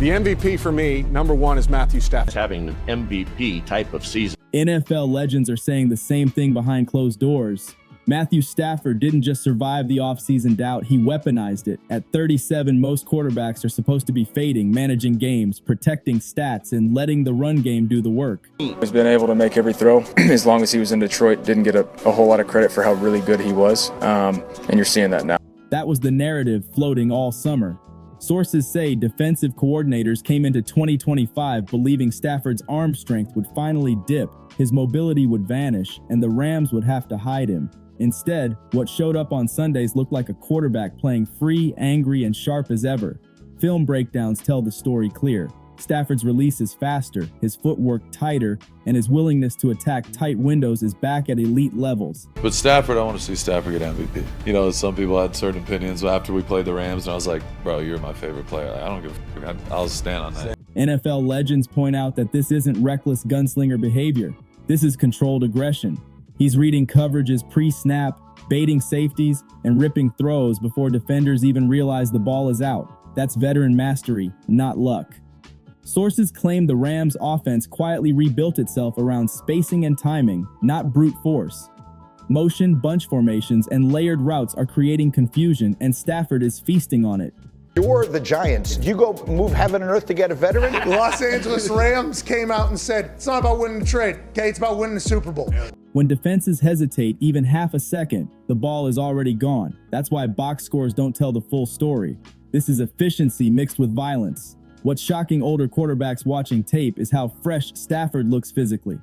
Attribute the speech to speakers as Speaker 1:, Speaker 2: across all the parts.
Speaker 1: The MVP for me, number one, is Matthew Stafford.
Speaker 2: Having an MVP type of season.
Speaker 3: NFL legends are saying the same thing behind closed doors. Matthew Stafford didn't just survive the offseason doubt, he weaponized it. At 37, most quarterbacks are supposed to be fading, managing games, protecting stats, and letting the run game do the work.
Speaker 4: He's been able to make every throw as long as he was in Detroit. Didn't get a whole lot of credit for how really good he was, and you're seeing that now.
Speaker 3: That was the narrative floating all summer. Sources say defensive coordinators came into 2025 believing Stafford's arm strength would finally dip, his mobility would vanish, and the Rams would have to hide him. Instead, what showed up on Sundays looked like a quarterback playing free, angry, and sharp as ever. Film breakdowns tell the story clear. Stafford's release is faster, his footwork tighter, and his willingness to attack tight windows is back at elite levels.
Speaker 5: But Stafford, I want to see Stafford get MVP. You know, some people had certain opinions after we played the Rams, and I was like, bro, you're my favorite player. I don't give a fuck. I'll stand on that.
Speaker 3: NFL legends point out that this isn't reckless gunslinger behavior. This is controlled aggression. He's reading coverages pre-snap, baiting safeties, and ripping throws before defenders even realize the ball is out. That's veteran mastery, not luck. Sources claim the Rams' offense quietly rebuilt itself around spacing and timing, not brute force. Motion, bunch formations, and layered routes are creating confusion, and Stafford is feasting on it.
Speaker 6: You're the Giants. Did you go move heaven and earth to get a veteran?
Speaker 7: The Los Angeles Rams came out and said, it's not about winning the trade, okay? It's about winning the Super Bowl.
Speaker 3: When defenses hesitate even half a second, the ball is already gone. That's why box scores don't tell the full story. This is efficiency mixed with violence. What's shocking older quarterbacks watching tape is how fresh Stafford looks physically.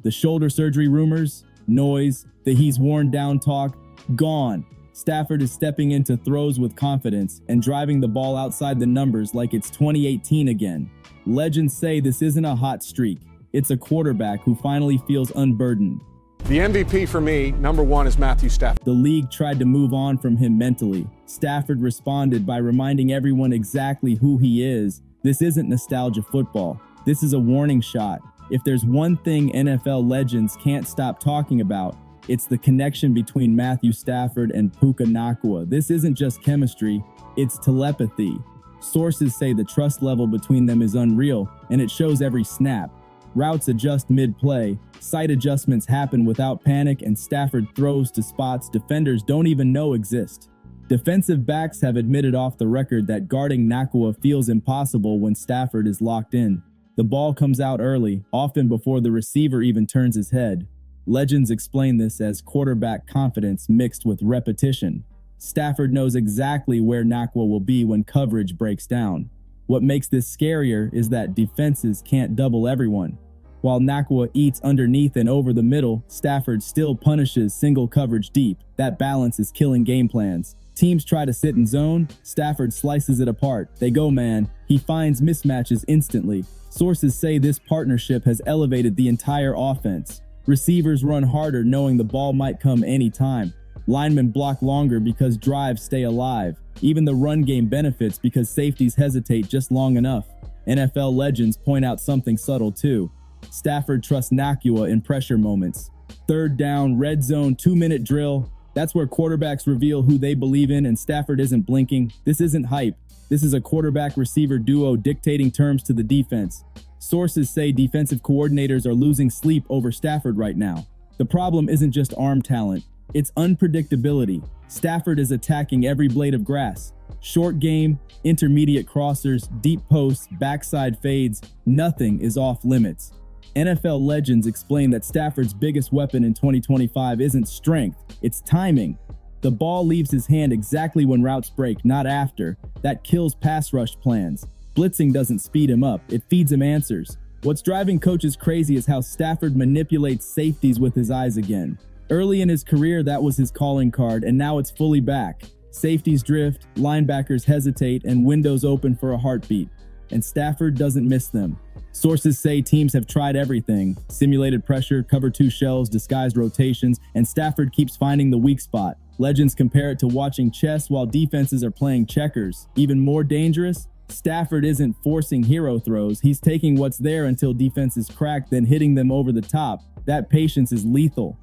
Speaker 3: The shoulder surgery rumors, noise, the he's worn down talk, gone. Stafford is stepping into throws with confidence and driving the ball outside the numbers like it's 2018 again. Legends say this isn't a hot streak. It's a quarterback who finally feels unburdened.
Speaker 1: The MVP for me, number one, is Matthew Stafford.
Speaker 3: The league tried to move on from him mentally. Stafford responded by reminding everyone exactly who he is. This isn't nostalgia football. This is a warning shot. If there's one thing NFL legends can't stop talking about, it's the connection between Matthew Stafford and Puka Nacua. This isn't just chemistry, it's telepathy. Sources say the trust level between them is unreal, and it shows every snap. Routes adjust mid-play, sight adjustments happen without panic, and Stafford throws to spots defenders don't even know exist. Defensive backs have admitted off the record that guarding Nacua feels impossible when Stafford is locked in. The ball comes out early, often before the receiver even turns his head. Legends explain this as quarterback confidence mixed with repetition. Stafford knows exactly where Nacua will be when coverage breaks down. What makes this scarier is that defenses can't double everyone. While Nacua eats underneath and over the middle, Stafford still punishes single coverage deep. That balance is killing game plans. Teams try to sit in zone, Stafford slices it apart. They go man, he finds mismatches instantly. Sources say this partnership has elevated the entire offense. Receivers run harder knowing the ball might come anytime. Linemen block longer because drives stay alive. Even the run game benefits because safeties hesitate just long enough. NFL legends point out something subtle too. Stafford trusts Nacua in pressure moments. Third down, red zone, 2-minute drill. That's where quarterbacks reveal who they believe in, and Stafford isn't blinking. This isn't hype. This is a quarterback-receiver duo dictating terms to the defense. Sources say defensive coordinators are losing sleep over Stafford right now. The problem isn't just arm talent. It's unpredictability. Stafford is attacking every blade of grass. Short game, intermediate crossers, deep posts, backside fades, nothing is off limits. NFL legends explain that Stafford's biggest weapon in 2025 isn't strength, it's timing. The ball leaves his hand exactly when routes break, not after. That kills pass rush plans. Blitzing doesn't speed him up, it feeds him answers. What's driving coaches crazy is how Stafford manipulates safeties with his eyes again. Early in his career, that was his calling card, and now it's fully back. Safeties drift, linebackers hesitate, and windows open for a heartbeat. And Stafford doesn't miss them. Sources say teams have tried everything: simulated pressure, cover two shells, disguised rotations, and Stafford keeps finding the weak spot. Legends compare it to watching chess while defenses are playing checkers. Even more dangerous, Stafford isn't forcing hero throws, he's taking what's there until defenses crack, then hitting them over the top. That patience is lethal.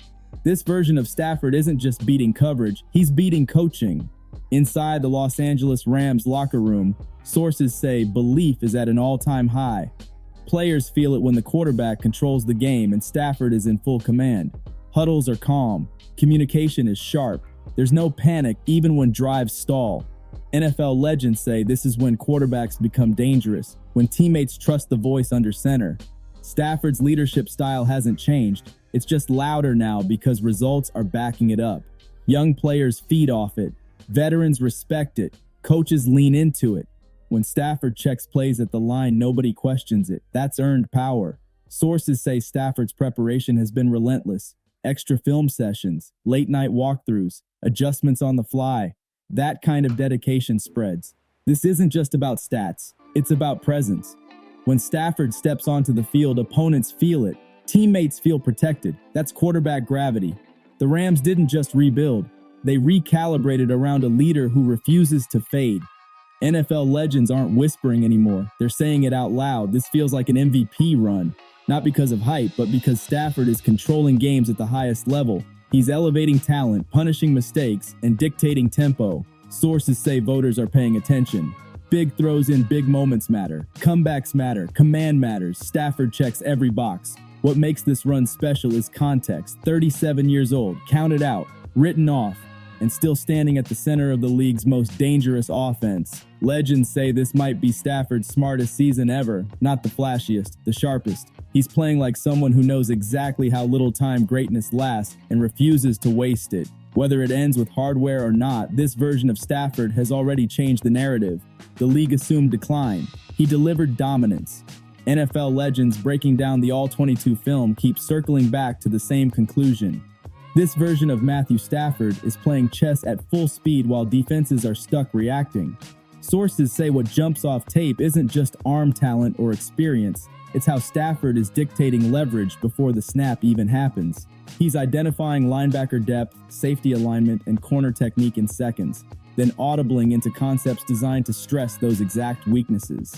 Speaker 3: This version of Stafford isn't just beating coverage, he's beating coaching. Inside the Los Angeles Rams locker room, sources say belief is at an all-time high. Players feel it when the quarterback controls the game and Stafford is in full command. Huddles are calm. Communication is sharp. There's no panic even when drives stall. NFL legends say this is when quarterbacks become dangerous, when teammates trust the voice under center. Stafford's leadership style hasn't changed. It's just louder now because results are backing it up. Young players feed off it. Veterans respect it. Coaches lean into it. When Stafford checks plays at the line, nobody questions it. That's earned power. Sources say Stafford's preparation has been relentless. Extra film sessions, late-night walkthroughs, adjustments on the fly. That kind of dedication spreads. This isn't just about stats. It's about presence. When Stafford steps onto the field, opponents feel it. Teammates feel protected. That's quarterback gravity. The Rams didn't just rebuild. They recalibrated around a leader who refuses to fade. NFL legends aren't whispering anymore. They're saying it out loud. This feels like an MVP run. Not because of hype, but because Stafford is controlling games at the highest level. He's elevating talent, punishing mistakes, and dictating tempo. Sources say voters are paying attention. Big throws in big moments matter. Comebacks matter. Command matters. Stafford checks every box. What makes this run special is context. 37 years old, counted out, written off, and still standing at the center of the league's most dangerous offense. Legends say this might be Stafford's smartest season ever, not the flashiest, the sharpest. He's playing like someone who knows exactly how little time greatness lasts and refuses to waste it. Whether it ends with hardware or not, this version of Stafford has already changed the narrative. The league assumed decline. He delivered dominance. NFL legends breaking down the All-22 film keep circling back to the same conclusion. This version of Matthew Stafford is playing chess at full speed while defenses are stuck reacting. Sources say what jumps off tape isn't just arm talent or experience, it's how Stafford is dictating leverage before the snap even happens. He's identifying linebacker depth, safety alignment, and corner technique in seconds, then audibling into concepts designed to stress those exact weaknesses.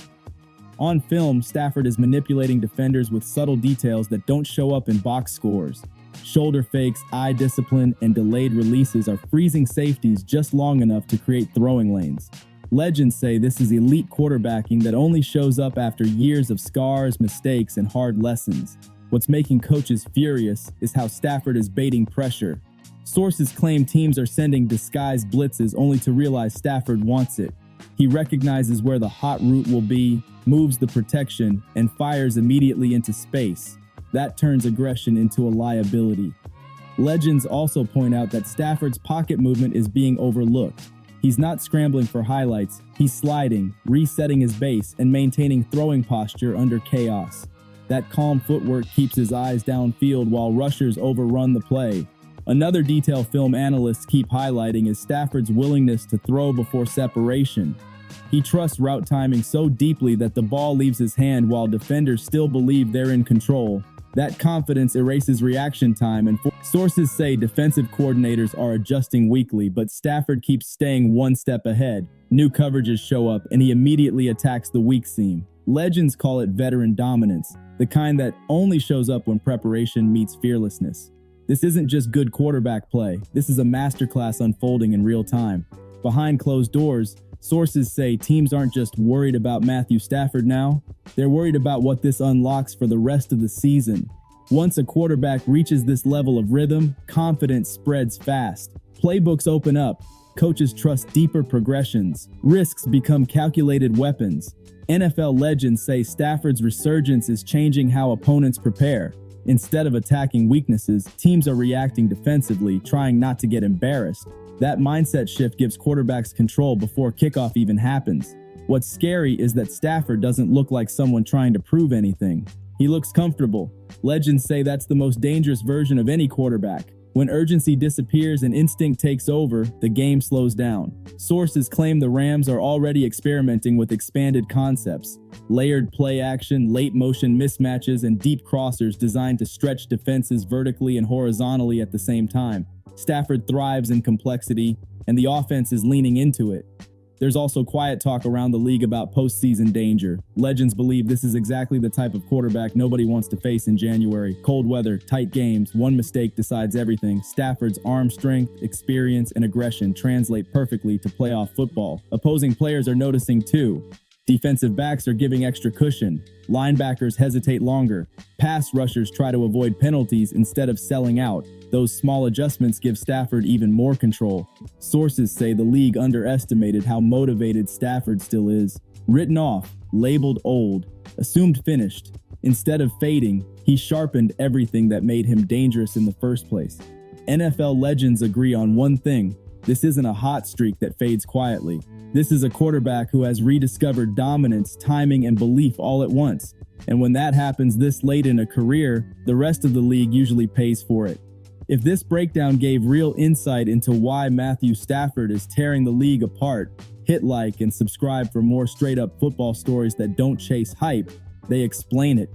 Speaker 3: On film, Stafford is manipulating defenders with subtle details that don't show up in box scores. Shoulder fakes, eye discipline, and delayed releases are freezing safeties just long enough to create throwing lanes. Legends say this is elite quarterbacking that only shows up after years of scars, mistakes, and hard lessons. What's making coaches furious is how Stafford is baiting pressure. Sources claim teams are sending disguised blitzes only to realize Stafford wants it. He recognizes where the hot route will be, moves the protection, and fires immediately into space. That turns aggression into a liability. Legends also point out that Stafford's pocket movement is being overlooked. He's not scrambling for highlights, he's sliding, resetting his base, and maintaining throwing posture under chaos. That calm footwork keeps his eyes downfield while rushers overrun the play. Another detail film analysts keep highlighting is Stafford's willingness to throw before separation. He trusts route timing so deeply that the ball leaves his hand while defenders still believe they're in control. That confidence erases reaction time, and sources say defensive coordinators are adjusting weekly, but Stafford keeps staying one step ahead. New coverages show up, and he immediately attacks the weak seam. Legends call it veteran dominance, the kind that only shows up when preparation meets fearlessness. This isn't just good quarterback play. This is a masterclass unfolding in real time. Behind closed doors, sources say teams aren't just worried about Matthew Stafford now, they're worried about what this unlocks for the rest of the season. Once a quarterback reaches this level of rhythm, confidence spreads fast. Playbooks open up, coaches trust deeper progressions, risks become calculated weapons. NFL legends say Stafford's resurgence is changing how opponents prepare. Instead of attacking weaknesses, teams are reacting defensively, trying not to get embarrassed. That mindset shift gives quarterbacks control before kickoff even happens. What's scary is that Stafford doesn't look like someone trying to prove anything. He looks comfortable. Legends say that's the most dangerous version of any quarterback. When urgency disappears and instinct takes over, the game slows down. Sources claim the Rams are already experimenting with expanded concepts. Layered play action, late motion mismatches, and deep crossers designed to stretch defenses vertically and horizontally at the same time. Stafford thrives in complexity, and the offense is leaning into it. There's also quiet talk around the league about postseason danger. Legends believe this is exactly the type of quarterback nobody wants to face in January. Cold weather, tight games, one mistake decides everything. Stafford's arm strength, experience, and aggression translate perfectly to playoff football. Opposing players are noticing too. Defensive backs are giving extra cushion. Linebackers hesitate longer. Pass rushers try to avoid penalties instead of selling out. Those small adjustments give Stafford even more control. Sources say the league underestimated how motivated Stafford still is. Written off, labeled old, assumed finished. Instead of fading, he sharpened everything that made him dangerous in the first place. NFL legends agree on one thing: this isn't a hot streak that fades quietly. This is a quarterback who has rediscovered dominance, timing, and belief all at once. And when that happens this late in a career, the rest of the league usually pays for it. If this breakdown gave real insight into why Matthew Stafford is tearing the league apart, hit like and subscribe for more straight-up football stories that don't chase hype. They explain it.